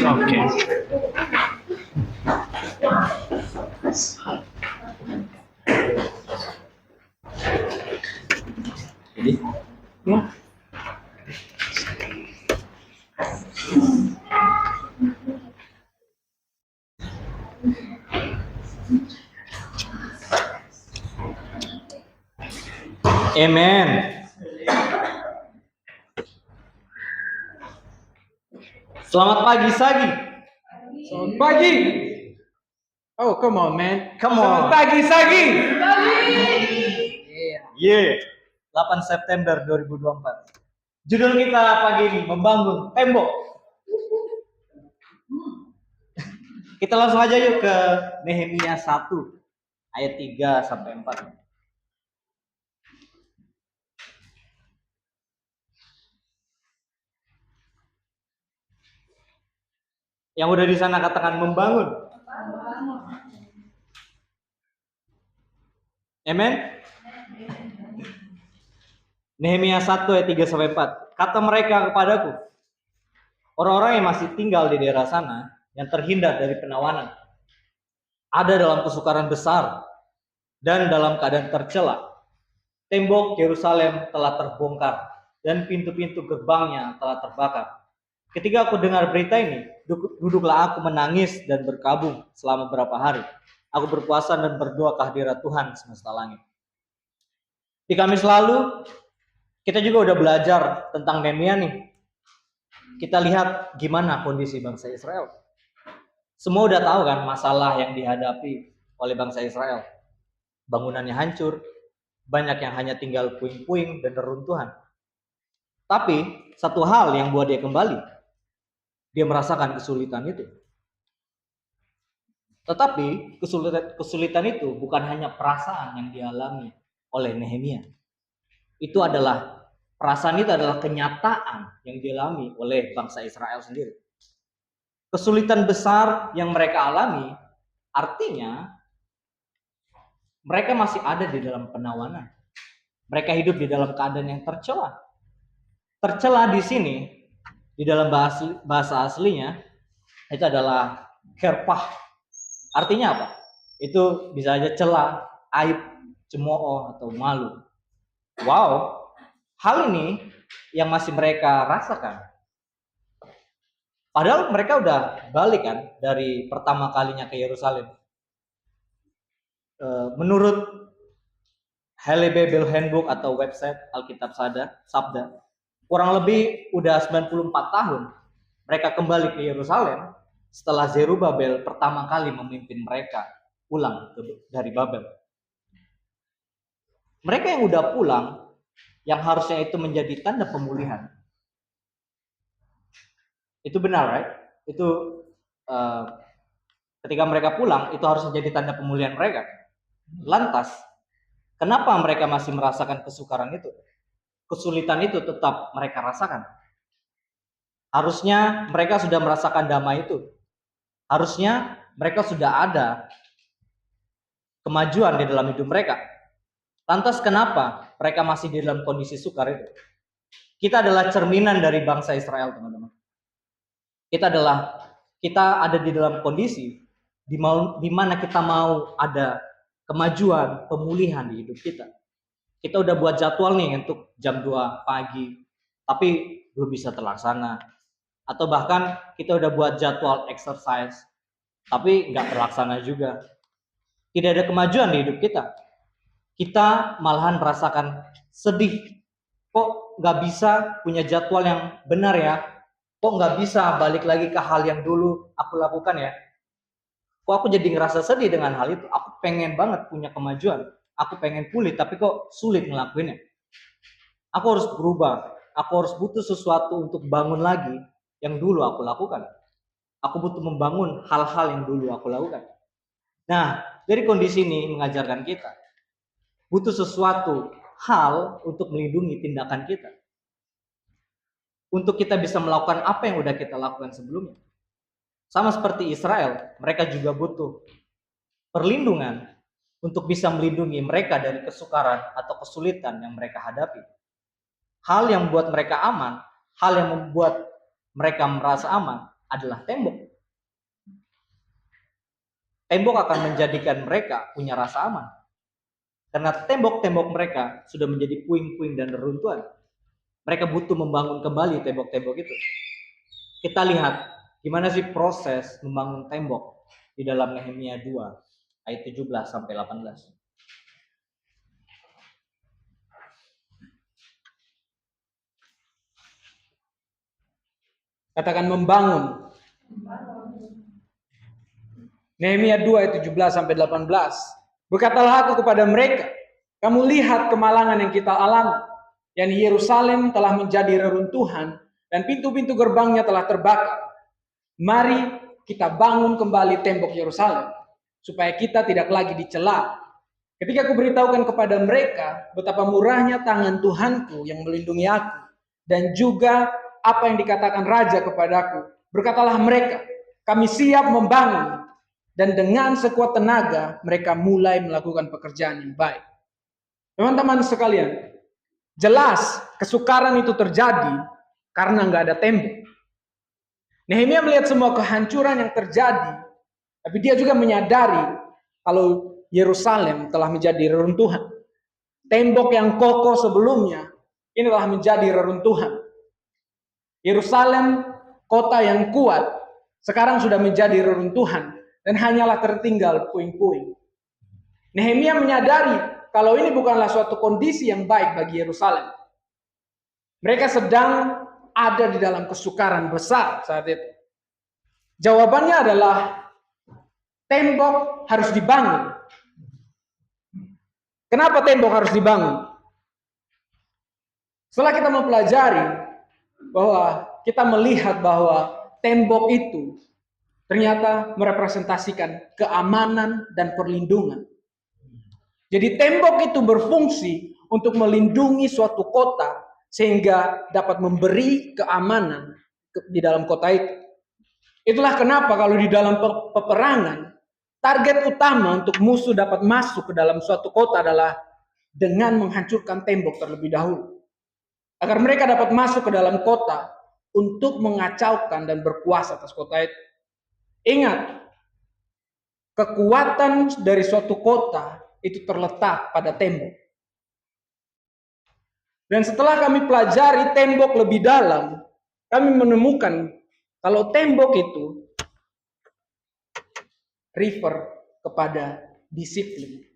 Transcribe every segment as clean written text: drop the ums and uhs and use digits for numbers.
Oke. Jadi, Ya. amen. Selamat pagi, Sagi. Selamat pagi. Oh, come on, man. Come Selamat on. pagi, Sagi. Yeah. 8 September 2024. Judul kita pagi ini membangun tembok. Kita langsung aja yuk ke Nehemia 1 ayat 3 sampai 4. Yang udah di sana katakan membangun. Amen. Nehemia 1 ayat 3 sampai 4. Kata mereka kepadaku, orang-orang yang masih tinggal di daerah sana yang terhindar dari penawanan ada dalam kesukaran besar dan dalam keadaan tercela. Tembok Yerusalem telah terbongkar dan pintu-pintu gerbangnya telah terbakar. Ketika aku dengar berita ini, duduklah aku menangis dan berkabung selama beberapa hari. Aku berpuasa dan berdoa kehadirat Tuhan semesta langit. Di Kamis lalu, kita juga udah belajar tentang Nehemia nih. Kita lihat gimana kondisi bangsa Israel. Semua udah tahu kan masalah yang dihadapi oleh bangsa Israel. Bangunannya hancur, banyak yang hanya tinggal puing-puing dan reruntuhan. Tapi satu hal yang buat dia kembali, dia merasakan kesulitan itu. Tetapi kesulitan itu bukan hanya perasaan yang dialami oleh Nehemia. Perasaan itu adalah kenyataan yang dialami oleh bangsa Israel sendiri. Kesulitan besar yang mereka alami artinya mereka masih ada di dalam penawanan. Mereka hidup di dalam keadaan yang tercela. Tercela di sini, di dalam bahasa aslinya, itu adalah kerpah. Artinya apa? Itu bisa aja celah, aib, cemooh, atau malu. Wow, hal ini yang masih mereka rasakan. Padahal mereka udah balik kan dari pertama kalinya ke Yerusalem. Menurut Halle Bible Handbook atau website Alkitab Sabda, kurang lebih udah 94 tahun mereka kembali ke Yerusalem setelah Zerubabel pertama kali memimpin mereka pulang dari Babel. Mereka yang udah pulang, yang harusnya itu menjadi tanda pemulihan, itu benar, right? Itu ketika mereka pulang, itu harus menjadi tanda pemulihan mereka. Lantas, kenapa mereka masih merasakan kesukaran itu? Kesulitan itu tetap mereka rasakan. Harusnya mereka sudah merasakan damai itu. Harusnya mereka sudah ada kemajuan di dalam hidup mereka. Lantas kenapa mereka masih di dalam kondisi sukar itu? Kita adalah cerminan dari bangsa Israel, teman-teman. Kita ada di dalam kondisi di mana kita mau ada kemajuan, pemulihan di hidup kita. Kita udah buat jadwal nih untuk jam 2 pagi, tapi belum bisa terlaksana. Atau bahkan kita udah buat jadwal exercise, tapi nggak terlaksana juga. Tidak ada kemajuan di hidup kita. Kita malahan merasakan sedih. Kok nggak bisa punya jadwal yang benar ya? Kok nggak bisa balik lagi ke hal yang dulu aku lakukan ya? Kok aku jadi ngerasa sedih dengan hal itu? Aku pengen banget punya kemajuan. Aku pengen pulih, tapi kok sulit ngelakuinnya. Aku harus berubah. Aku harus butuh sesuatu untuk bangun lagi yang dulu aku lakukan. Aku butuh membangun hal-hal yang dulu aku lakukan. Nah, dari kondisi ini mengajarkan kita butuh sesuatu hal untuk melindungi tindakan kita. Untuk kita bisa melakukan apa yang udah kita lakukan sebelumnya. Sama seperti Israel, mereka juga butuh perlindungan untuk bisa melindungi mereka dari kesukaran atau kesulitan yang mereka hadapi. Hal yang membuat mereka aman, hal yang membuat mereka merasa aman adalah tembok. Tembok akan menjadikan mereka punya rasa aman. Karena tembok-tembok mereka sudah menjadi puing-puing dan reruntuhan. Mereka butuh membangun kembali tembok-tembok itu. Kita lihat gimana sih proses membangun tembok di dalam Nehemia 2 ayat 17 sampai 18. Katakan membangun. Nehemia 2 ayat 17 sampai 18. Berkatalah aku kepada mereka, kamu lihat kemalangan yang kita alami, yang Yerusalem telah menjadi reruntuhan dan pintu-pintu gerbangnya telah terbakar. Mari kita bangun kembali tembok Yerusalem supaya kita tidak lagi dicela. Ketika aku beritahukan kepada mereka betapa murahnya tangan Tuhanku yang melindungi aku dan juga apa yang dikatakan raja kepadaku, berkatalah mereka, kami siap membangun. Dan dengan sekuat tenaga mereka mulai melakukan pekerjaan yang baik. Teman-teman sekalian, jelas kesukaran itu terjadi karena nggak ada tembok. Nehemia melihat semua kehancuran yang terjadi, tapi dia juga menyadari kalau Yerusalem telah menjadi reruntuhan. Tembok yang kokoh sebelumnya ini telah menjadi reruntuhan. Yerusalem, kota yang kuat, sekarang sudah menjadi reruntuhan dan hanyalah tertinggal puing-puing. Nehemia menyadari kalau ini bukanlah suatu kondisi yang baik bagi Yerusalem. Mereka sedang ada di dalam kesukaran besar saat itu. Jawabannya adalah tembok harus dibangun. Kenapa tembok harus dibangun? Setelah kita mempelajari bahwa kita melihat bahwa tembok itu ternyata merepresentasikan keamanan dan perlindungan. Jadi tembok itu berfungsi untuk melindungi suatu kota sehingga dapat memberi keamanan di dalam kota itu. Itulah kenapa kalau di dalam peperangan, target utama untuk musuh dapat masuk ke dalam suatu kota adalah dengan menghancurkan tembok terlebih dahulu. Agar mereka dapat masuk ke dalam kota untuk mengacaukan dan berkuasa atas kota itu. Ingat, kekuatan dari suatu kota itu terletak pada tembok. Dan setelah kami pelajari tembok lebih dalam, kami menemukan kalau tembok itu refer kepada disiplin.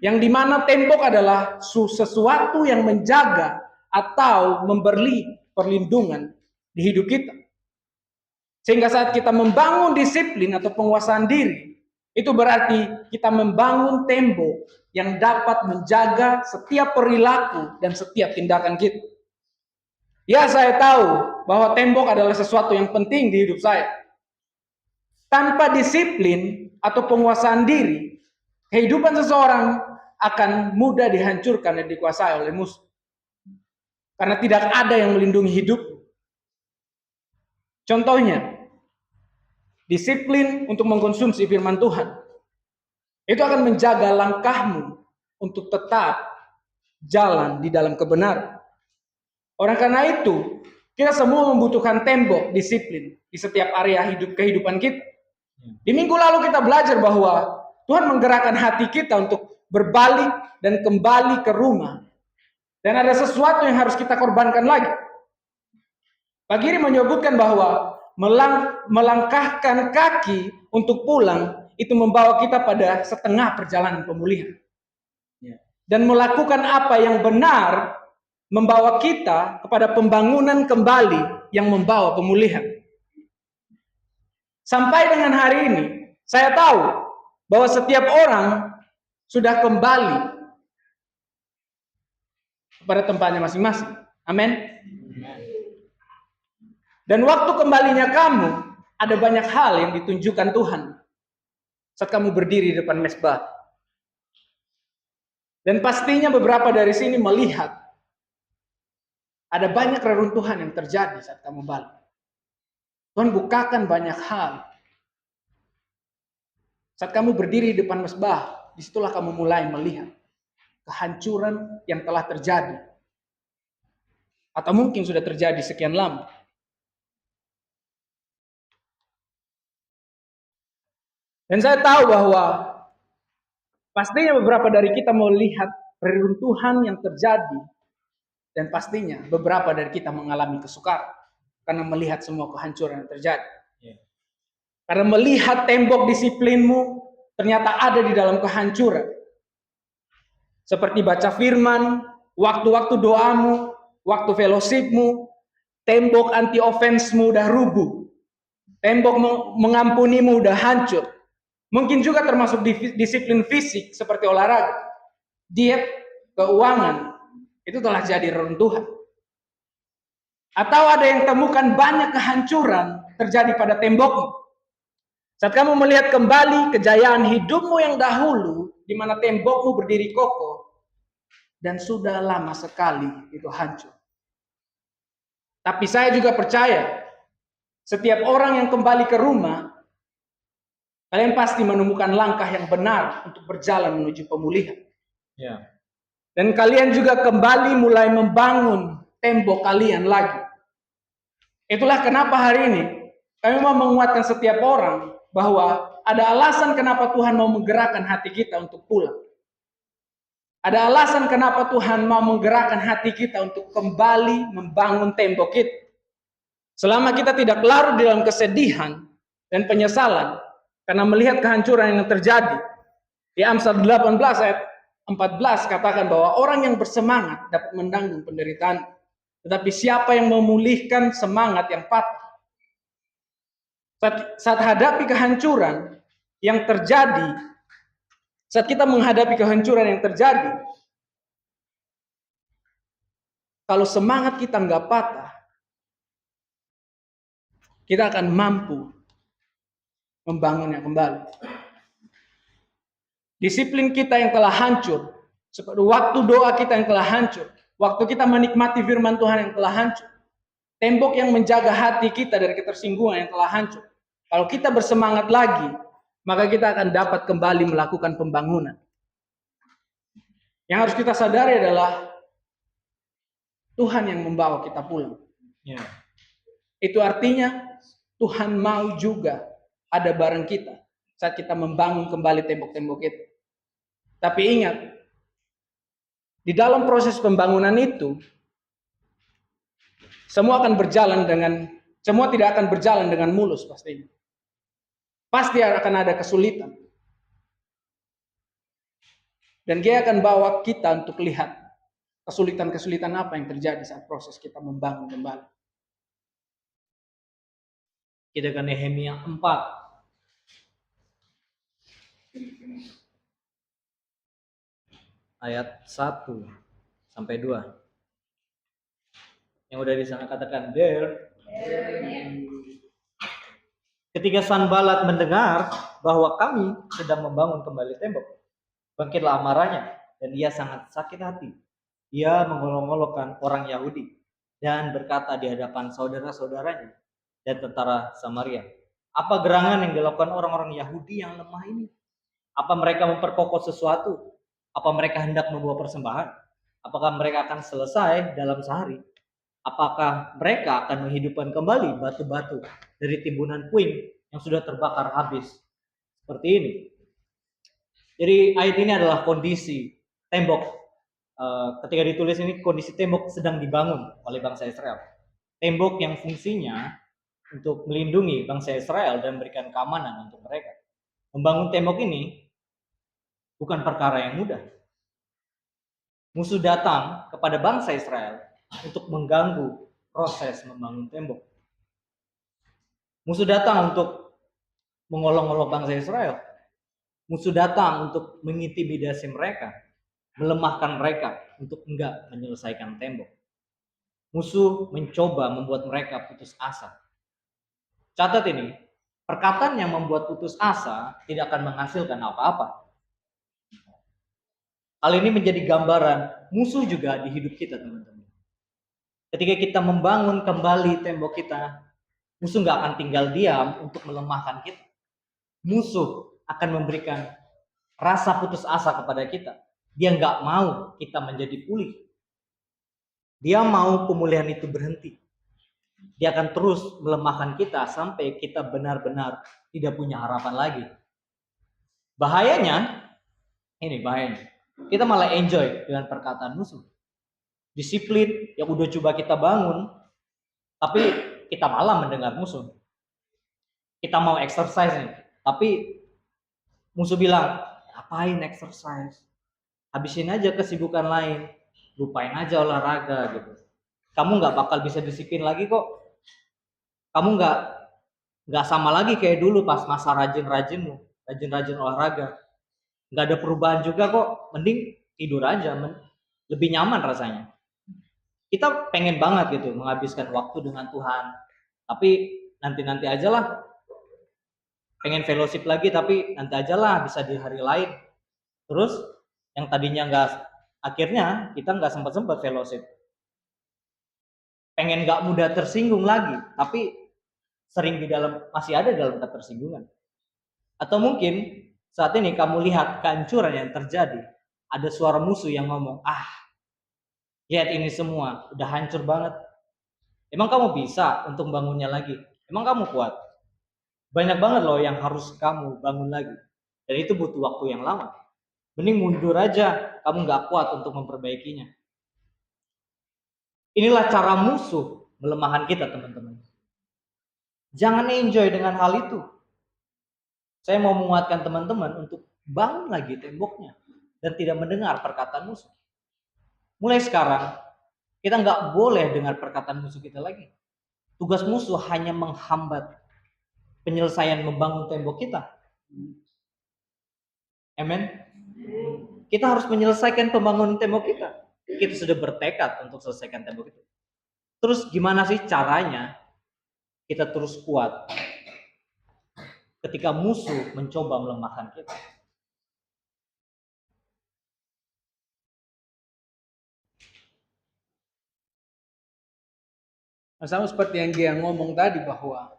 Yang dimana tembok adalah sesuatu yang menjaga atau memberi perlindungan di hidup kita. Sehingga saat kita membangun disiplin atau penguasaan diri, itu berarti kita membangun tembok yang dapat menjaga setiap perilaku dan setiap tindakan kita. Ya, saya tahu bahwa tembok adalah sesuatu yang penting di hidup saya. Tanpa disiplin atau penguasaan diri, kehidupan seseorang akan mudah dihancurkan dan dikuasai oleh musuh. Karena tidak ada yang melindungi hidup. Contohnya, disiplin untuk mengkonsumsi firman Tuhan. Itu akan menjaga langkahmu untuk tetap jalan di dalam kebenaran. Oleh karena itu, kita semua membutuhkan tembok disiplin di setiap area kehidupan kita. Di minggu lalu kita belajar bahwa Tuhan menggerakkan hati kita untuk berbalik dan kembali ke rumah. Dan ada sesuatu yang harus kita korbankan lagi. Pak Giri menyebutkan bahwa melangkahkan kaki untuk pulang itu membawa kita pada setengah perjalanan pemulihan. Dan melakukan apa yang benar membawa kita kepada pembangunan kembali yang membawa pemulihan. Sampai dengan hari ini, saya tahu bahwa setiap orang sudah kembali kepada tempatnya masing-masing. Amin. Dan waktu kembalinya kamu, ada banyak hal yang ditunjukkan Tuhan saat kamu berdiri di depan mezbah. Dan pastinya beberapa dari sini melihat ada banyak reruntuhan yang terjadi saat kamu balik. Tuhan bukakan banyak hal. Saat kamu berdiri di depan mezbah, disitulah kamu mulai melihat kehancuran yang telah terjadi. Atau mungkin sudah terjadi sekian lama. Dan saya tahu bahwa pastinya beberapa dari kita mau lihat reruntuhan yang terjadi, dan pastinya beberapa dari kita mengalami kesukaran karena melihat semua kehancuran yang terjadi. Karena melihat tembok disiplinmu ternyata ada di dalam kehancuran. Seperti baca firman, waktu-waktu doamu, waktu fellowshipmu, tembok anti offense-mu udah rubuh. Tembok mengampunimu udah hancur. Mungkin juga termasuk disiplin fisik seperti olahraga, diet, keuangan, itu telah jadi reruntuhan. Atau ada yang temukan banyak kehancuran terjadi pada tembokmu. Saat kamu melihat kembali kejayaan hidupmu yang dahulu, di mana tembokmu berdiri kokoh, dan sudah lama sekali itu hancur. Tapi saya juga percaya, setiap orang yang kembali ke rumah, kalian pasti menemukan langkah yang benar untuk berjalan menuju pemulihan. Dan kalian juga kembali mulai membangun tembok kalian lagi. Itulah kenapa hari ini kami mau menguatkan setiap orang bahwa ada alasan kenapa Tuhan mau menggerakkan hati kita untuk pulang. Ada alasan kenapa Tuhan mau menggerakkan hati kita untuk kembali membangun tembok kita. Selama kita tidak larut di dalam kesedihan dan penyesalan karena melihat kehancuran yang terjadi. Di Amsal 18 ayat 14 katakan bahwa orang yang bersemangat dapat menanggung penderitaan. Tetapi siapa yang memulihkan semangat yang patah? Saat hadapi kehancuran yang terjadi, saat kita menghadapi kehancuran yang terjadi, kalau semangat kita nggak patah, kita akan mampu membangunnya kembali. Disiplin kita yang telah hancur, seperti waktu doa kita yang telah hancur, waktu kita menikmati firman Tuhan yang telah hancur, tembok yang menjaga hati kita dari ketersinggungan yang telah hancur. Kalau kita bersemangat lagi, maka kita akan dapat kembali melakukan pembangunan. Yang harus kita sadari adalah Tuhan yang membawa kita pulang. Itu artinya Tuhan mau juga ada bareng kita saat kita membangun kembali tembok-tembok itu. Tapi ingat, di dalam proses pembangunan itu, semua tidak akan berjalan dengan mulus pastinya. Pasti akan ada kesulitan. Dan dia akan bawa kita untuk lihat kesulitan-kesulitan apa yang terjadi saat proses kita membangun kembali. Kita ke Nehemia 4. Ayat 1 sampai 2. Yang udah di sana katakan there. Ketika Sanbalat mendengar bahwa kami sedang membangun kembali tembok, bangkitlah amarahnya dan ia sangat sakit hati. Ia mengolok-olokkan orang Yahudi dan berkata di hadapan saudara-saudaranya dan tentara Samaria, apa gerangan yang dilakukan orang-orang Yahudi yang lemah ini? Apa mereka memperkokoh sesuatu? Apa mereka hendak membawa persembahan? Apakah mereka akan selesai dalam sehari? Apakah mereka akan menghidupkan kembali batu-batu dari timbunan puing yang sudah terbakar habis? Seperti ini. Jadi ayat ini adalah kondisi tembok. Ketika ditulis ini, kondisi tembok sedang dibangun oleh bangsa Israel. Tembok yang fungsinya untuk melindungi bangsa Israel dan memberikan keamanan untuk mereka. Membangun tembok ini bukan perkara yang mudah. Musuh datang kepada bangsa Israel untuk mengganggu proses membangun tembok. Musuh datang untuk mengolok-olok bangsa Israel. Musuh datang untuk mengintimidasi mereka, melemahkan mereka untuk enggak menyelesaikan tembok. Musuh mencoba membuat mereka putus asa. Catat ini, perkataan yang membuat putus asa tidak akan menghasilkan apa-apa. Hal ini menjadi gambaran musuh juga di hidup kita, teman-teman. Ketika kita membangun kembali tembok kita, musuh nggak akan tinggal diam untuk melemahkan kita. Musuh akan memberikan rasa putus asa kepada kita. Dia nggak mau kita menjadi pulih. Dia mau pemulihan itu berhenti. Dia akan terus melemahkan kita sampai kita benar-benar tidak punya harapan lagi. Bahayanya, kita malah enjoy dengan perkataan musuh. Disiplin yang udah coba kita bangun, tapi kita malah mendengar musuh. Kita mau exercise nih, tapi musuh bilang, ngapain exercise? Habisin aja kesibukan lain, lupain aja olahraga gitu. Kamu nggak bakal bisa disiplin lagi kok. Kamu nggak sama lagi kayak dulu pas masa rajin-rajin olahraga. Nggak ada perubahan juga kok. Mending tidur aja, lebih nyaman rasanya. Kita pengen banget gitu menghabiskan waktu dengan Tuhan, tapi nanti aja lah. Pengen fellowship lagi, tapi nanti aja lah, bisa di hari lain. Terus yang tadinya akhirnya kita nggak sempat fellowship. Pengen nggak mudah tersinggung lagi, tapi sering masih ada dalam ketersinggungan. Atau mungkin saat ini kamu lihat kehancuran yang terjadi, ada suara musuh yang ngomong, lihat ini semua udah hancur banget. Emang kamu bisa untuk bangunnya lagi? Emang kamu kuat? Banyak banget loh yang harus kamu bangun lagi, dan itu butuh waktu yang lama. Mending mundur aja, kamu nggak kuat untuk memperbaikinya. Inilah cara musuh melemahkan kita, teman-teman. Jangan enjoy dengan hal itu. Saya mau menguatkan teman-teman untuk bangun lagi temboknya dan tidak mendengar perkataan musuh. Mulai sekarang, kita nggak boleh dengar perkataan musuh kita lagi. Tugas musuh hanya menghambat penyelesaian membangun tembok kita. Amen. Kita harus menyelesaikan pembangunan tembok kita. Kita sudah bertekad untuk selesaikan tembok itu. Terus gimana sih caranya kita terus kuat ketika musuh mencoba melemahkan kita? Sama seperti yang dia ngomong tadi, bahwa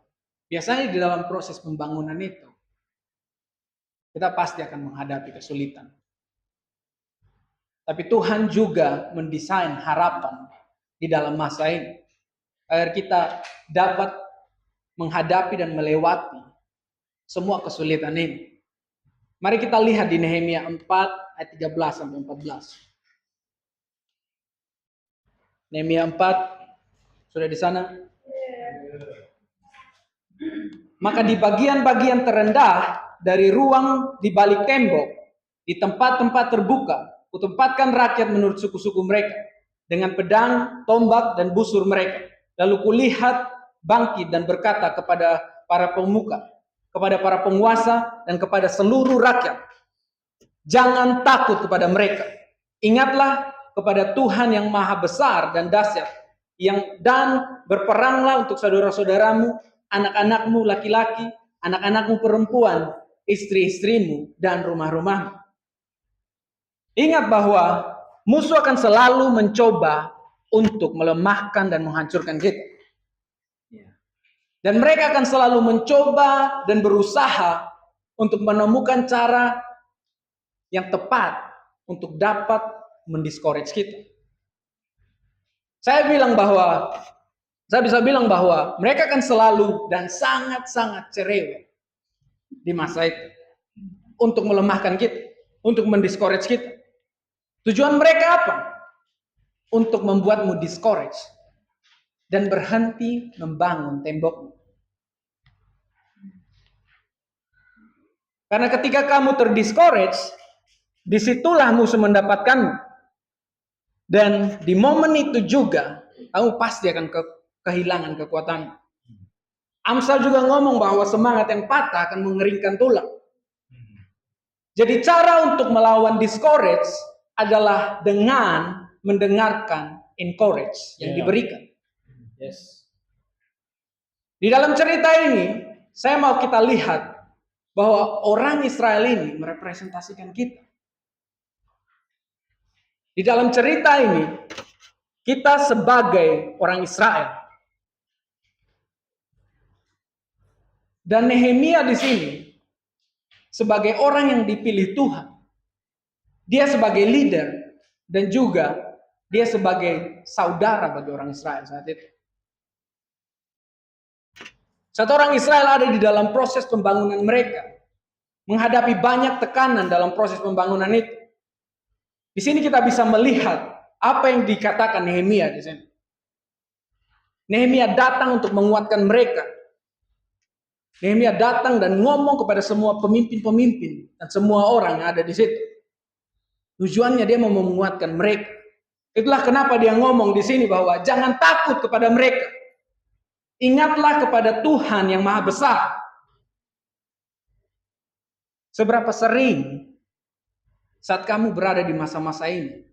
biasanya di dalam proses pembangunan itu kita pasti akan menghadapi kesulitan. Tapi Tuhan juga mendesain harapan di dalam masa ini agar kita dapat menghadapi dan melewati semua kesulitan ini. Mari kita lihat di Nehemia 4 ayat 13 sampai 14. Nehemia 4, sudah di sana? Maka di bagian-bagian terendah dari ruang di balik tembok, di tempat-tempat terbuka, kutempatkan rakyat menurut suku-suku mereka, dengan pedang, tombak, dan busur mereka. Lalu kulihat bangkit dan berkata kepada para pemuka, kepada para penguasa, dan kepada seluruh rakyat, jangan takut kepada mereka. Ingatlah kepada Tuhan yang maha besar dan dahsyat, dan berperanglah untuk saudara-saudaramu, anak-anakmu laki-laki, anak-anakmu perempuan, istri-istrimu, dan rumah-rumahmu. Ingat bahwa musuh akan selalu mencoba untuk melemahkan dan menghancurkan kita. Dan mereka akan selalu mencoba dan berusaha untuk menemukan cara yang tepat untuk dapat mendiscourage kita. Saya bisa bilang bahwa mereka akan selalu dan sangat-sangat cerewet di masa itu untuk melemahkan kita, untuk mendiscourage kita. Tujuan mereka apa? Untuk membuatmu discourage dan berhenti membangun tembokmu. Karena ketika kamu terdiscourage, disitulah musuh mendapatkanmu. Dan di momen itu juga kamu pasti akan kehilangan kekuatan. Amsal juga ngomong bahwa semangat yang patah akan mengeringkan tulang. Jadi cara untuk melawan discourage adalah dengan mendengarkan encourage yang diberikan. Yes. Di dalam cerita ini, saya mau kita lihat bahwa orang Israel ini merepresentasikan kita. Di dalam cerita ini, kita sebagai orang Israel. Dan Nehemia di sini sebagai orang yang dipilih Tuhan. Dia sebagai leader dan juga dia sebagai saudara bagi orang Israel saat itu. Satu orang Israel ada di dalam proses pembangunan mereka. menghadapi banyak tekanan dalam proses pembangunan itu. Di sini kita bisa melihat apa yang dikatakan Nehemia di sini. Nehemia datang untuk menguatkan mereka. Nehemia datang dan ngomong kepada semua pemimpin-pemimpin dan semua orang yang ada di situ. Tujuannya dia mau menguatkan mereka. Itulah kenapa dia ngomong di sini bahwa jangan takut kepada mereka. Ingatlah kepada Tuhan yang Maha Besar. Seberapa sering saat kamu berada di masa-masa ini,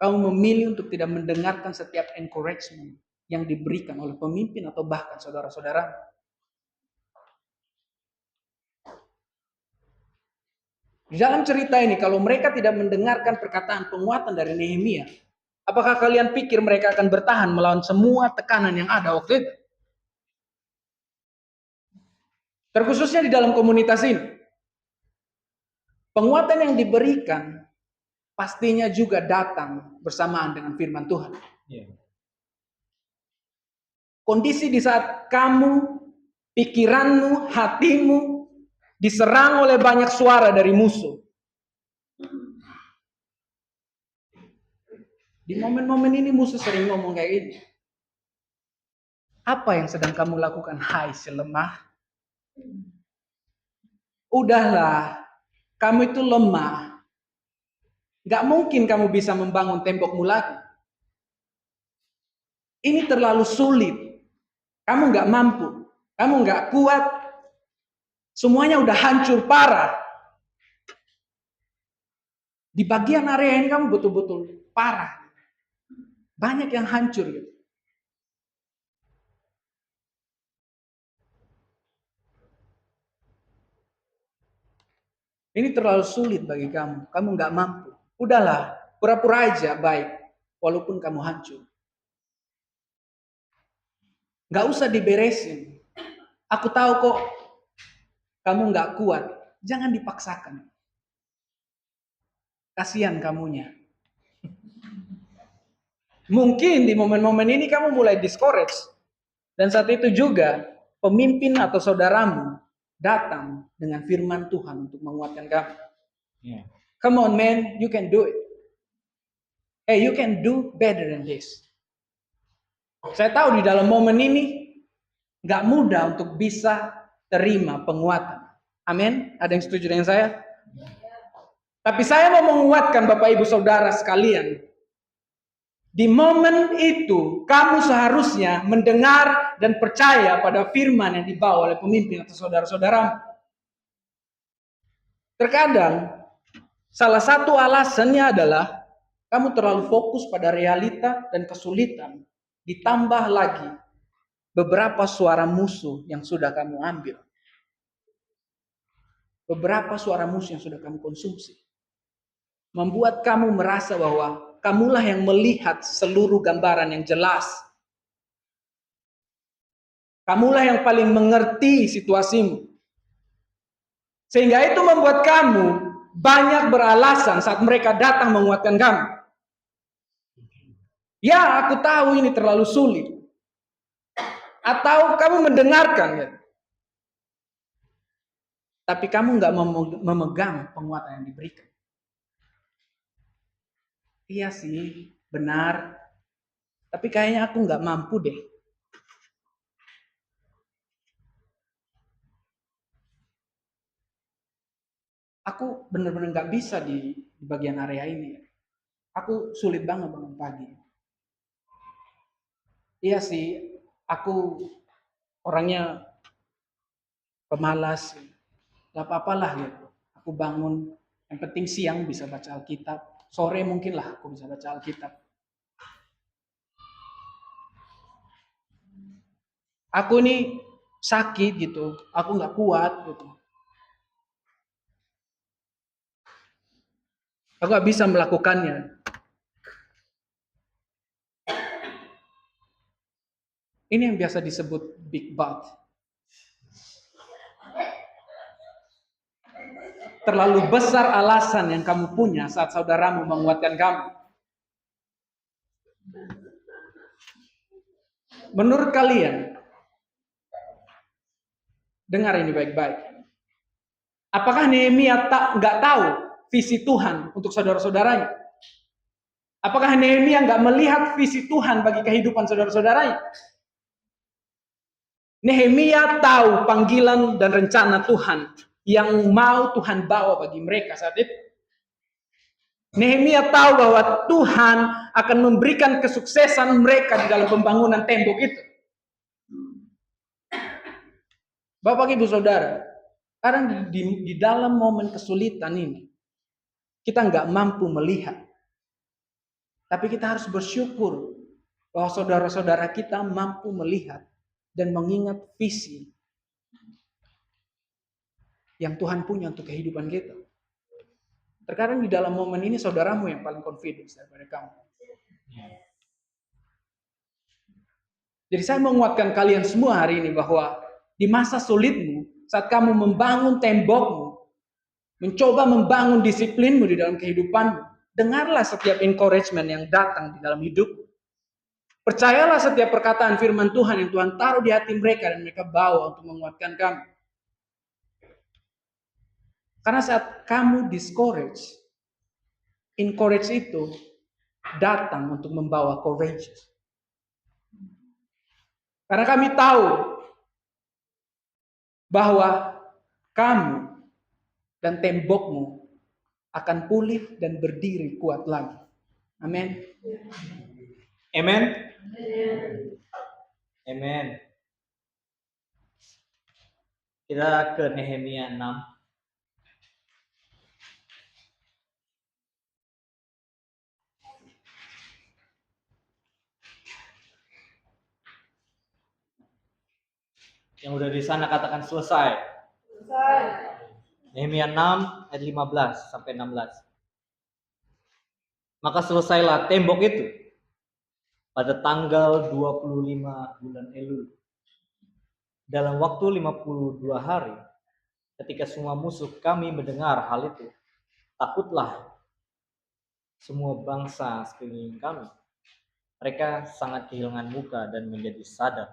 kamu memilih untuk tidak mendengarkan setiap encouragement yang diberikan oleh pemimpin atau bahkan saudara-saudara. Di dalam cerita ini, kalau mereka tidak mendengarkan perkataan penguatan dari Nehemia, apakah kalian pikir mereka akan bertahan melawan semua tekanan yang ada waktu itu? Terkhususnya di dalam komunitas ini. Penguatan yang diberikan pastinya juga datang bersamaan dengan firman Tuhan. Kondisi di saat kamu, pikiranmu, hatimu diserang oleh banyak suara dari musuh. Di momen-momen ini musuh sering ngomong kayak gini. Apa yang sedang kamu lakukan, hai si lemah? Udahlah, kamu itu lemah. Gak mungkin kamu bisa membangun tembokmu lagi. Ini terlalu sulit. Kamu gak mampu. Kamu gak kuat. Semuanya udah hancur parah. Di bagian area ini kamu betul-betul parah. Banyak yang hancur gitu. Ini terlalu sulit bagi kamu. Kamu gak mampu. Udahlah, pura-pura aja baik. Walaupun kamu hancur. Gak usah diberesin. Aku tahu kok kamu gak kuat. Jangan dipaksakan. Kasihan kamunya. Mungkin di momen-momen ini kamu mulai discourage. Dan saat itu juga pemimpin atau saudaramu datang dengan firman Tuhan untuk menguatkan kamu. Come on man, you can do it. Hey, you can do better than this. Saya tahu di dalam momen ini gak mudah untuk bisa terima penguatan. Amin. Ada yang setuju dengan saya? Tapi saya mau menguatkan Bapak Ibu Saudara sekalian. Di momen itu, kamu seharusnya mendengar dan percaya pada firman yang dibawa oleh pemimpin atau saudara-saudaramu. Terkadang, salah satu alasannya adalah kamu terlalu fokus pada realita dan kesulitan. Ditambah lagi beberapa suara musuh yang sudah kamu ambil. Beberapa suara musuh yang sudah kamu konsumsi. Membuat kamu merasa bahwa kamulah yang melihat seluruh gambaran yang jelas. Kamulah yang paling mengerti situasimu. Sehingga itu membuat kamu banyak beralasan saat mereka datang menguatkan kamu. Ya, aku tahu ini terlalu sulit. Atau kamu mendengarkan ya. Tapi kamu nggak memegang penguatan yang diberikan. Iya sih, benar. Tapi kayaknya aku nggak mampu deh. Aku benar-benar nggak bisa di bagian area ini. Aku sulit banget bangun pagi. Iya sih, aku orangnya pemalas. Gak apa-apalah gitu. Aku bangun, yang penting siang bisa baca Alkitab. Sore mungkin lah aku bisa baca Alkitab. Aku ini sakit gitu, aku nggak kuat gitu. Aku nggak bisa melakukannya. Ini yang biasa disebut big bad. Terlalu besar alasan yang kamu punya saat saudaramu menguatkan kamu. Menurut kalian, dengar ini baik-baik. Apakah Nehemia nggak tahu visi Tuhan untuk saudara-saudaranya? Apakah Nehemia nggak melihat visi Tuhan bagi kehidupan saudara-saudaranya? Nehemia tahu panggilan dan rencana Tuhan yang mau Tuhan bawa bagi mereka saat itu. Nehemia tahu bahwa Tuhan akan memberikan kesuksesan mereka di dalam pembangunan tembok itu. Bapak Ibu Saudara, kadang di dalam momen kesulitan ini, kita nggak mampu melihat. Tapi kita harus bersyukur bahwa saudara-saudara kita mampu melihat dan mengingat visi yang Tuhan punya untuk kehidupan kita. Terkadang di dalam momen ini saudaramu yang paling confidence daripada kamu. Jadi saya menguatkan kalian semua hari ini bahwa di masa sulitmu, saat kamu membangun tembokmu, mencoba membangun disiplinmu di dalam kehidupanmu, dengarlah setiap encouragement yang datang di dalam hidup. Percayalah setiap perkataan firman Tuhan yang Tuhan taruh di hati mereka dan mereka bawa untuk menguatkan kamu. Karena saat kamu discourage, encourage itu datang untuk membawa courageous. Karena kami tahu bahwa kamu dan tembokmu akan pulih dan berdiri kuat lagi. Amin. Amen. Amen. Kita ke Nehemia 6. Yang udah di sana katakan selesai. Selesai. Nehemia 6 ayat 15 sampai 16. Maka selesailah tembok itu pada tanggal 25 bulan Elul. Dalam waktu 52 hari, ketika semua musuh kami mendengar hal itu, takutlah semua bangsa sekeliling kami. Mereka sangat kehilangan muka dan menjadi sadar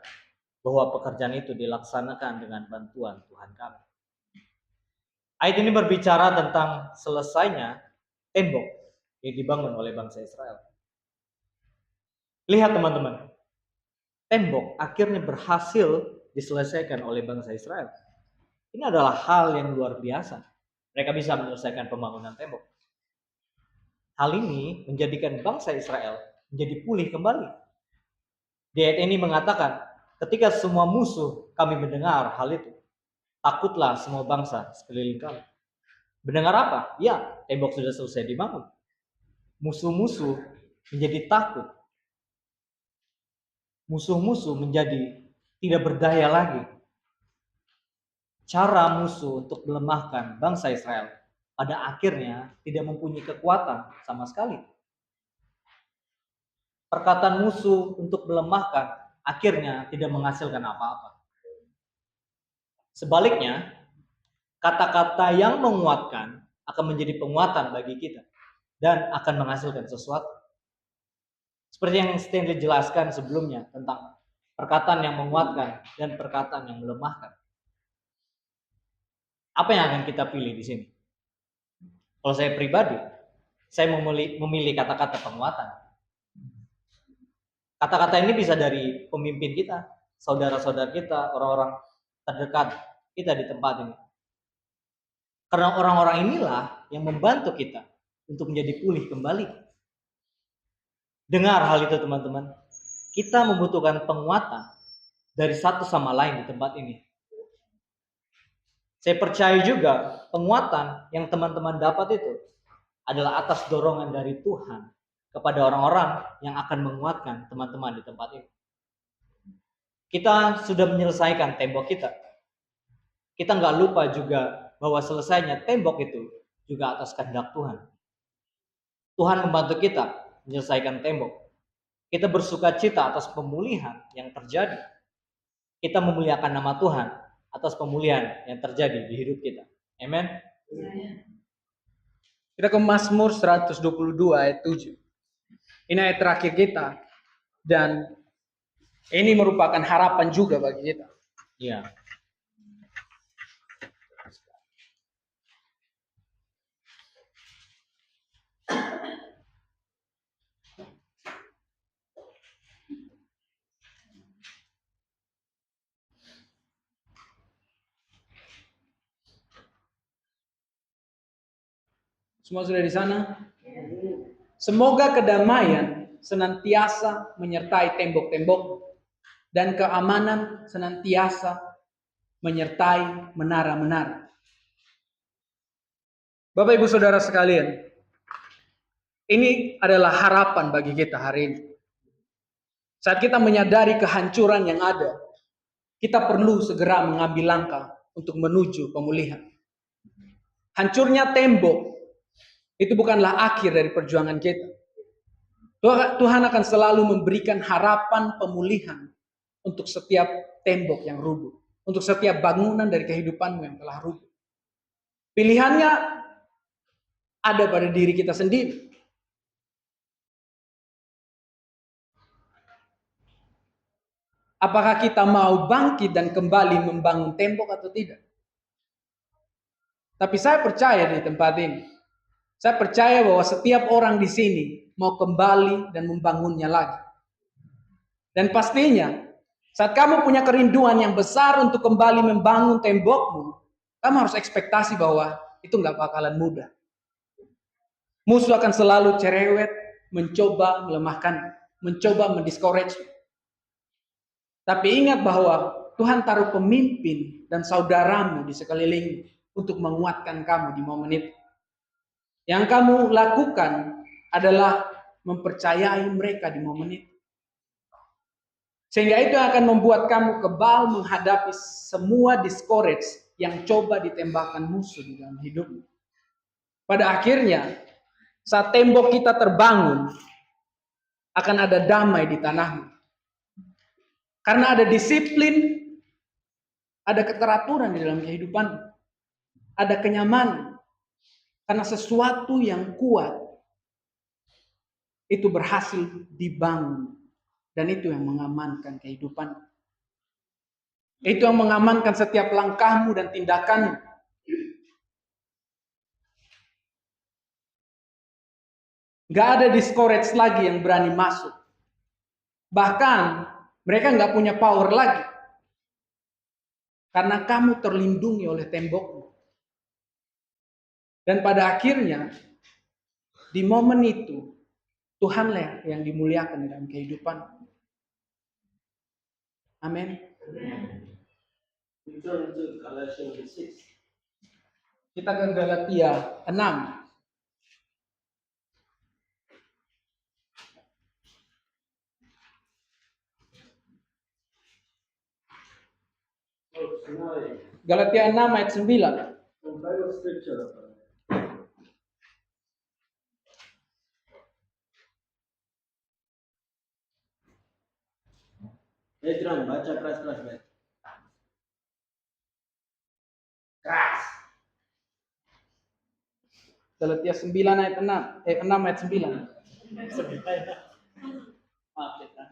bahwa pekerjaan itu dilaksanakan dengan bantuan Tuhan kami. Ayat ini berbicara tentang selesainya tembok yang dibangun oleh bangsa Israel. Lihat teman-teman, tembok akhirnya berhasil diselesaikan oleh bangsa Israel. Ini adalah hal yang luar biasa. Mereka bisa menyelesaikan pembangunan tembok. Hal ini menjadikan bangsa Israel menjadi pulih kembali. Di ayat ini mengatakan, ketika semua musuh kami mendengar hal itu, takutlah semua bangsa sekeliling kami. Mendengar apa? Ya, tembok sudah selesai dibangun. Musuh-musuh menjadi takut. Musuh-musuh menjadi tidak berdaya lagi. Cara musuh untuk melemahkan bangsa Israel pada akhirnya tidak mempunyai kekuatan sama sekali. Perkataan musuh untuk melemahkan akhirnya tidak menghasilkan apa-apa. Sebaliknya, kata-kata yang menguatkan akan menjadi penguatan bagi kita dan akan menghasilkan sesuatu. Seperti yang Stanley jelaskan sebelumnya tentang perkataan yang menguatkan dan perkataan yang melemahkan. Apa yang akan kita pilih di sini? Kalau saya pribadi, saya memilih kata-kata penguatan. Kata-kata ini bisa dari pemimpin kita, saudara-saudara kita, orang-orang terdekat kita di tempat ini. Karena orang-orang inilah yang membantu kita untuk menjadi pulih kembali. Dengar hal itu teman-teman. Kita membutuhkan penguatan dari satu sama lain di tempat ini. Saya percaya juga penguatan yang teman-teman dapat itu adalah atas dorongan dari Tuhan kepada orang-orang yang akan menguatkan teman-teman di tempat ini. Kita sudah menyelesaikan tembok kita. Kita nggak lupa juga bahwa selesainya tembok itu juga atas kehendak Tuhan. Tuhan membantu kita menyelesaikan tembok. Kita bersuka cita atas pemulihan yang terjadi. Kita memuliakan nama Tuhan atas pemulihan yang terjadi di hidup kita. Amen. Kita ke Mazmur 122 ayat 7. Ini ayat terakhir kita. Dan ini merupakan harapan juga bagi kita. Iya. Semua sudah di sana? Semoga kedamaian senantiasa menyertai tembok-tembok dan keamanan senantiasa menyertai menara-menara. Bapak Ibu Saudara sekalian, ini adalah harapan bagi kita hari ini. Saat kita menyadari kehancuran yang ada, kita perlu segera mengambil langkah untuk menuju pemulihan. Hancurnya tembok itu bukanlah akhir dari perjuangan kita. Tuhan akan selalu memberikan harapan pemulihan untuk setiap tembok yang rubuh, untuk setiap bangunan dari kehidupanmu yang telah rubuh. Pilihannya ada pada diri kita sendiri. Apakah kita mau bangkit dan kembali membangun tembok atau tidak? Tapi saya percaya di tempat ini. Saya percaya bahwa setiap orang di sini mau kembali dan membangunnya lagi. Dan pastinya, saat kamu punya kerinduan yang besar untuk kembali membangun tembokmu, kamu harus ekspektasi bahwa itu nggak bakalan mudah. Musuh akan selalu cerewet, mencoba melemahkan, mencoba mendiscourage. Tapi ingat bahwa Tuhan taruh pemimpin dan saudaramu di sekelilingmu untuk menguatkan kamu di momen itu. Yang kamu lakukan adalah mempercayai mereka di momen itu. Sehingga itu akan membuat kamu kebal menghadapi semua discourage yang coba ditembakkan musuh di dalam hidupmu. Pada akhirnya, saat tembok kita terbangun, akan ada damai di tanahmu. Karena ada disiplin, ada keteraturan di dalam kehidupan, ada kenyamanan. Karena sesuatu yang kuat itu berhasil dibangun. Dan itu yang mengamankan kehidupan. Itu yang mengamankan setiap langkahmu dan tindakanmu. Gak ada discourage lagi yang berani masuk. Bahkan mereka gak punya power lagi. Karena kamu terlindungi oleh tembokmu. Dan pada akhirnya, di momen itu, Tuhanlah yang dimuliakan dalam kehidupan. Amin. Kita ke Galatia 6. Galatia 6 ayat 9. Edran, baca keras-keras, guys. Keras. Galatia 9 ayat 6. 6 ayat 9. Maaf ya.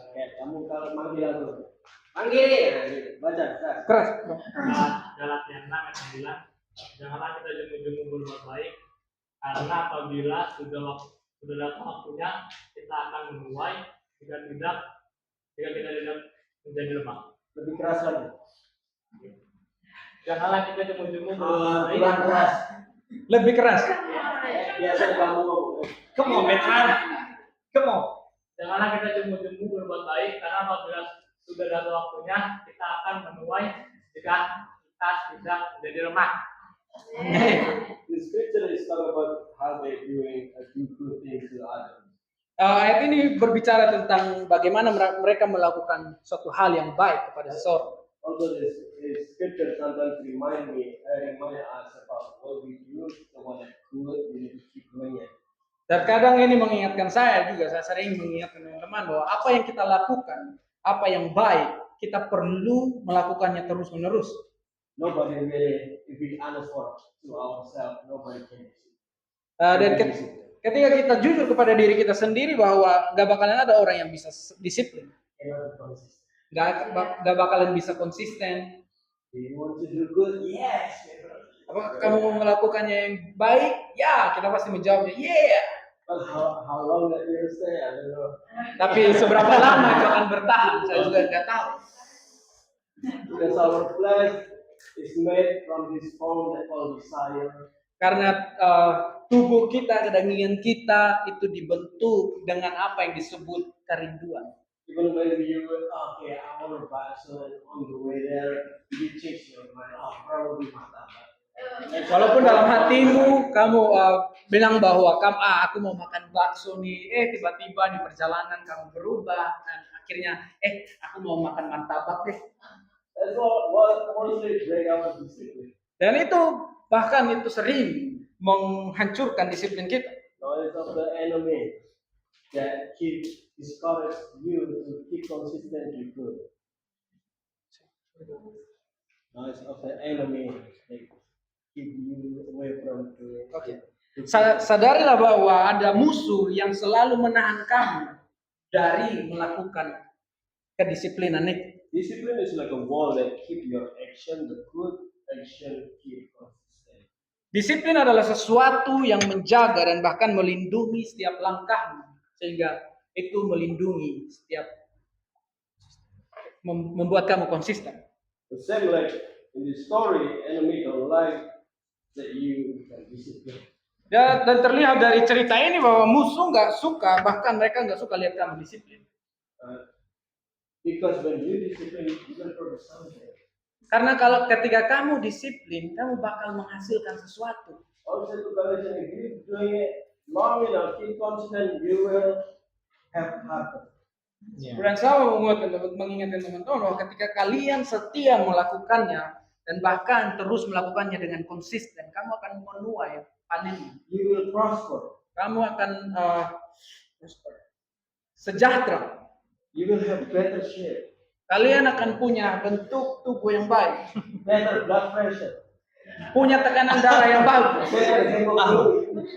Oke, kamu kalau manggil aku. Manggil. Baca keras. Keras. Galatia 6 ayat 9. Janganlah kita jemu-jemu berbuat baik, karena apabila sudah datang waktunya, kita akan menuai jika tidak menjadi lemah. Lebih keras lagi. Janganlah kita jemu-jemu berbuat baik. Kurang keras. Lebih keras. Biasa kamu ngomong. Come on, man. Come on. Janganlah kita jemu-jemu berbuat baik, karena apabila sudah datang waktunya, kita akan menuai jika kita tidak menjadi lemah. The scripture is talk about how they doing do good things to others. Ayat ini berbicara tentang bagaimana mereka melakukan suatu hal yang baik kepada seseorang. Also, this scripture sometimes remind us about what we do, the one that good, we need to keep doing it. Dan kadang ini mengingatkan saya juga, saya sering mengingatkan teman-teman bahwa apa yang kita lakukan, apa yang baik, kita perlu melakukannya terus-menerus. Nobody really, if we honest to ourselves, nobody can. Dan ketika kita jujur kepada diri kita sendiri bahwa gak bakalan ada orang yang bisa disiplin, gak bakalan bisa konsisten. Do you want to do good? Yes. Apakah kamu mau melakukannya yang baik? Ya, kita pasti menjawabnya, yeah. But how long that will stay? I don't know. Tapi seberapa lama itu akan bertahan? Saya juga nggak tahu. Because our flesh is made from this form that called desire. Karena tubuh kita, kedagingan kita itu dibentuk dengan apa yang disebut kerinduan. Even when you okay, I want to buy so on the way there, you change your mind. Oh, probably martabak. Walaupun dalam hatimu kamu bilang bahwa aku mau makan bakso nih, tiba-tiba di perjalanan kamu berubah dan akhirnya aku mau makan martabak deh. That's what mostly break our discipline. Dan itu bahkan itu sering menghancurkan disiplin kita. Knowledge of the enemy that keep discourage you to keep consistently good. Knowledge of the enemy that keep you away from the Oke. Sadarilah bahwa ada musuh yang selalu menahan kamu dari melakukan kedisiplinan itu. Discipline is like a wall that keep your action, the good action keep consistent. Disiplin adalah sesuatu yang menjaga dan bahkan melindungi setiap langkahmu, sehingga itu melindungi setiap membuat kamu konsisten. The same like in the story, enemy don't like that you can discipline. Dan terlihat dari cerita ini bahwa musuh nggak suka, bahkan mereka nggak suka lihat kamu disiplin. Because when you discipline, you can produce something. Karena kalau ketika kamu disiplin, kamu bakal menghasilkan sesuatu. Also, to Galatians, if you doing it long enough, keep constant, you will have happen. Dan saya mengingatkan teman-teman bahwa ketika kalian setia melakukannya dan bahkan terus melakukannya dengan konsisten, kamu akan menuai panen. You will prosper. Kamu akan sejahtera. You will have better shape, Kalian akan punya bentuk tubuh yang baik, better blood pressure, punya tekanan darah yang bagus, better hemoglobin,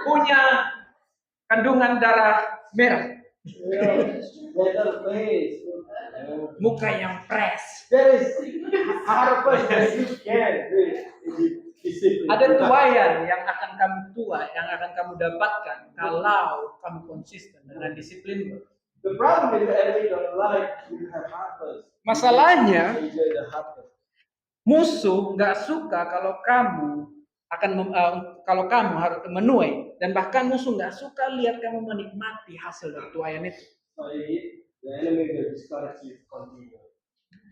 punya kandungan darah merah, better face. muka yang fresh. There is harvest that you can do if you discipline. Ada tuaian yang akan kamu tuai, yang akan kamu dapatkan kalau kamu konsisten dengan disiplin. The problem is the enemy don't like you have harvest. Masalahnya, Enjoy the harvest. musuh nggak suka kalau kamu harus menuai, dan bahkan musuh nggak suka lihat kamu menikmati hasil dari tuaian itu. So the enemy will discourage you to continue.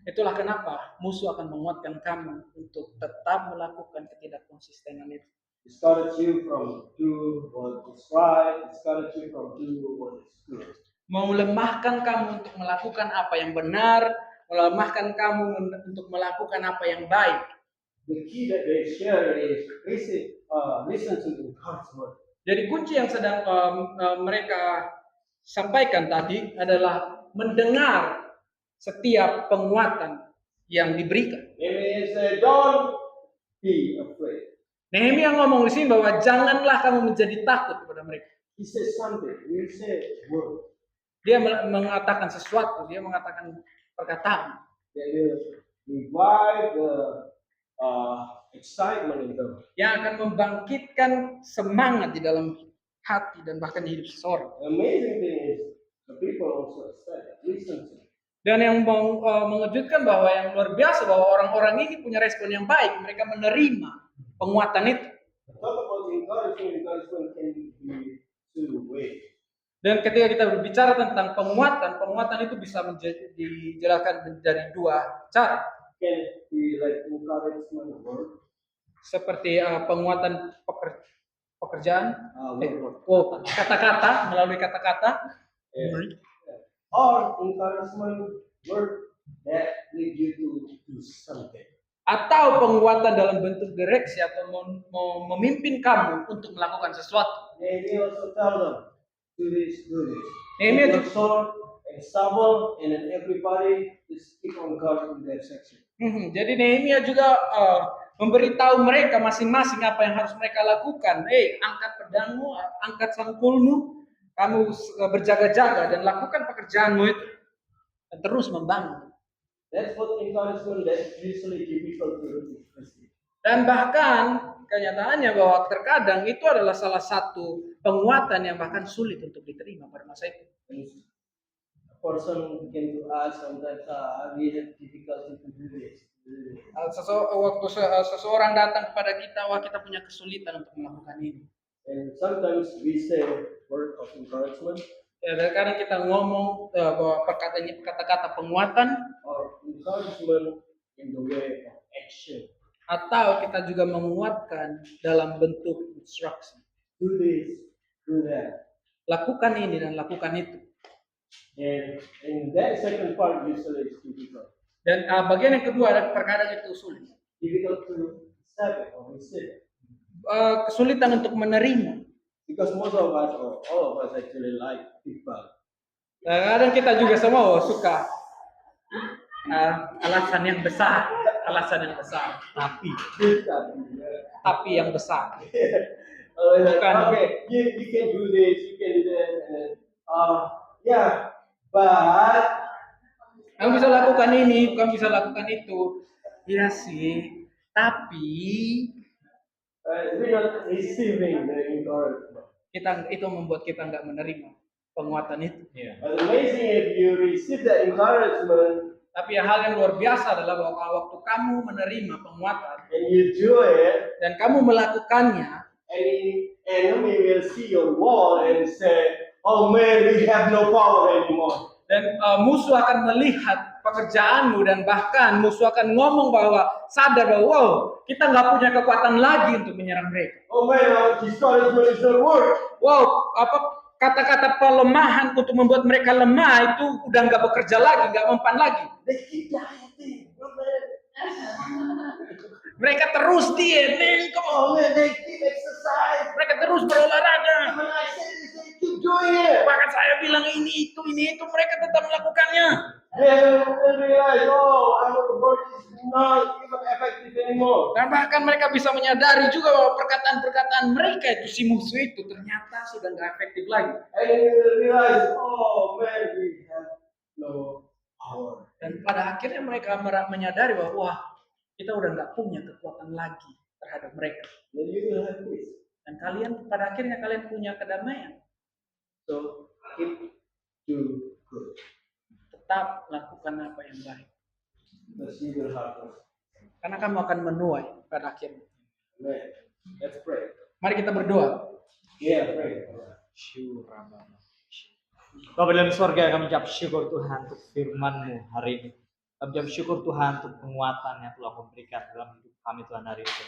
Itulah kenapa musuh akan menguatkan kamu untuk tetap melakukan ketidakkonsistenan itu. Discourage you from do what is right. Discourage you from do what is good. Melemahkan kamu untuk melakukan apa yang benar, melemahkan kamu untuk melakukan apa yang baik. The key that they share is listen to God's word. Jadi kunci yang sedang mereka sampaikan tadi adalah mendengar setiap penguatan yang diberikan. Nehemiah said, "Don't be afraid." Nehemia ngomong di sini bahwa janganlah kamu menjadi takut kepada mereka. He said something. He said word. Dia mengatakan sesuatu, dia mengatakan perkataan. That will revive the excitement in them. Yang akan membangkitkan semangat di dalam hati dan bahkan di hidup seseorang. The amazing thing is the people also accept, listen to. Dan yang mengejutkan bahwa yang luar biasa bahwa orang-orang ini punya respon yang baik, mereka menerima penguatan itu. Talk about encouragement can be two ways. Dan ketika kita berbicara tentang penguatan itu bisa dijelaskan dari dua cara. Can be like encouragement word. Seperti penguatan pekerjaan, Word. kata-kata, melalui kata-kata. Or encouragement word that lead you to do something. Atau penguatan dalam bentuk direksi atau memimpin kamu untuk melakukan sesuatu. Maybe also tell them, do this. Nehemia Your sword and shovel, and then everybody is keep on guard in their section. Jadi Nehemia juga memberitahu mereka masing-masing apa yang harus mereka lakukan. Angkat pedangmu, angkat sangkulmu, kamu berjaga-jaga dan lakukan pekerjaanmu itu dan terus membangun. That's what encouragement that usually difficult to do. Dan bahkan kenyataannya bahwa terkadang itu adalah salah satu penguatan yang bahkan sulit untuk diterima pada masa itu. A person came to us sometimes, we have difficulty to do this. Waktu seseorang datang kepada kita, wah kita punya kesulitan untuk melakukan ini. And sometimes we say word of encouragement Ya, dan kadang kita ngomong bahwa kata-kata penguatan, or encouragement in the way of action. atau kita juga menguatkan dalam bentuk instruksi. Do this, do that. Lakukan ini dan lakukan itu. And in that second part usually is difficult. Dan bagian yang kedua terkadang itu sulit. Difficult to accept it or receive it. Kesulitan untuk menerima. Because most of us or all of us actually like feedback. Kadang kita juga semua suka alasan yang besar, tapi yang besar. Bukan. Okay, you can do this, you can do that, and yeah, but Kamu bisa lakukan ini, kamu bisa lakukan itu. Iya sih, tapi we're not receiving the encouragement. itu membuat kita nggak menerima penguatan itu. But amazing if you receive the encouragement Tapi hal yang luar biasa adalah bahwa waktu kamu menerima penguatan and you do it, dan kamu melakukannya, any enemy will see your wall and say, "Oh man, we have no power anymore." dan musuh akan melihat pekerjaanmu dan bahkan musuh akan ngomong bahwa sadar bahwa wow, kita nggak punya kekuatan lagi untuk menyerang mereka. Oh man, our discouragement is not work. Wow, kata-kata pelemahan untuk membuat mereka lemah itu udah nggak bekerja lagi, nggak mempan lagi. They keep dieting. Oh man. Mereka terus diet, man, come on. Oh man, they keep exercise. Mereka terus berolahraga. When I say this, they keep doing it. Bahkan saya bilang ini itu, mereka tetap melakukannya. They realize, oh, our word is not even effective anymore. Dan bahkan mereka bisa menyadari juga bahwa perkataan-perkataan mereka itu si musuh itu ternyata sudah nggak efektif lagi. And then they realize, oh man, we have no power. Dan pada akhirnya mereka menyadari bahwa wah, kita udah nggak punya kekuatan lagi terhadap mereka. Then you will have peace. Dan pada akhirnya kalian punya kedamaian. So keep do good. Tetap lakukan apa yang baik. Because you will have peace. Karena kamu akan menuai pada akhirnya. Amen. Let's pray. Mari kita berdoa. Yeah, pray. Bapa dalam surga, kami ucap syukur Tuhan untuk firman-Mu hari ini. Kami ucap syukur Tuhan untuk penguatan yang telah memberikan dalam hidup kami Tuhan hari ini.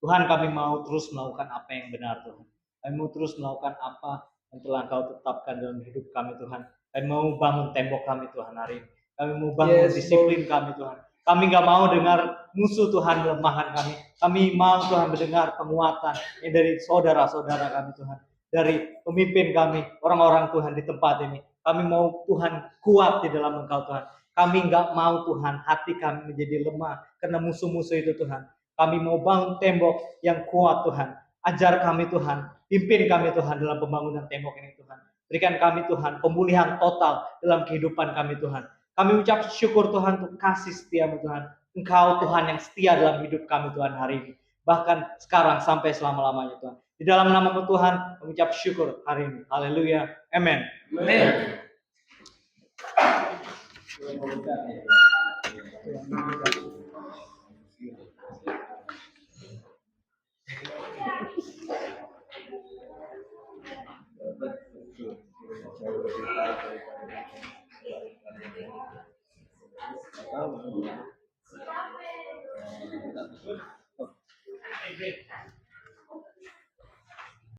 Tuhan, kami mau terus melakukan apa yang benar Tuhan. Kami mau terus melakukan apa yang telah Engkau tetapkan dalam hidup kami Tuhan. Kami mau bangun tembok kami Tuhan hari ini. Kami mau bangun disiplin kami Tuhan. Kami nggak mau dengar musuh Tuhan melemahkan kami. Kami mau Tuhan mendengar penguatan yang dari saudara-saudara kami Tuhan. Dari pemimpin kami, orang-orang Tuhan di tempat ini. Kami mau Tuhan kuat di dalam Engkau Tuhan. Kami nggak mau Tuhan hati kami menjadi lemah karena musuh-musuh itu Tuhan. Kami mau bangun tembok yang kuat Tuhan. Ajar kami Tuhan, pimpin kami Tuhan dalam pembangunan tembok ini Tuhan. Berikan kami Tuhan pemulihan total dalam kehidupan kami Tuhan. Kami ucap syukur Tuhan untuk kasih setia-Mu Tuhan. Engkau Tuhan yang setia dalam hidup kami Tuhan hari ini. Bahkan sekarang sampai selama-lamanya Tuhan. Di dalam nama-Mu Tuhan, kami ucap syukur hari ini. Haleluya. Amen. Amen. Good.